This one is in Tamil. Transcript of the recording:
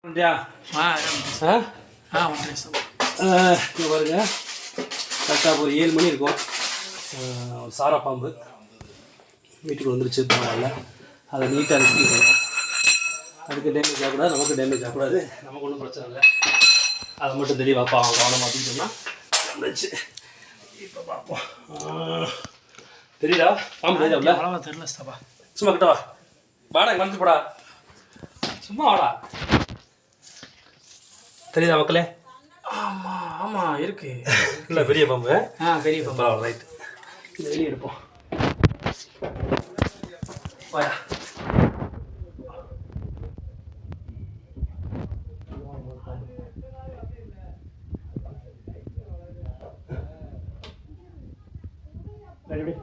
அப்படியா? இங்கே பாருங்க, கரெக்டாக ஒரு 7 மணி இருக்கும். சாரா பாம்பு வீட்டுக்கு வந்துருச்சு. பரவாயில்ல, அதை நீட்டாக அனுப்பிடுவோம். அதுக்கு டேமேஜ் ஆகக்கூடாது, நமக்கு டேமேஜ் ஆகக்கூடாது. நமக்கு ஒன்றும் பிரச்சனை இல்லை. அதை மட்டும் தெளிவாக கவனம் அப்படின்னு சொன்னால் வந்துச்சு. இப்போ பார்ப்போம். தெரியுதா பாம்பு? தெரியுதா? அவ்வளோ தெரியல ஸ்தாபா. சும்மா கிட்ட வா, வாடா, இங்கே வந்து போடா, சும்மா வாடா. தெரியுதா மக்களே? ஆமாம் ஆமாம் இருக்கு. இல்லை பெரிய பாம்பு. பெரிய பாம்பு. ரைட்டு, இதை வெளியே எடுப்போம். வாயா. ரெடி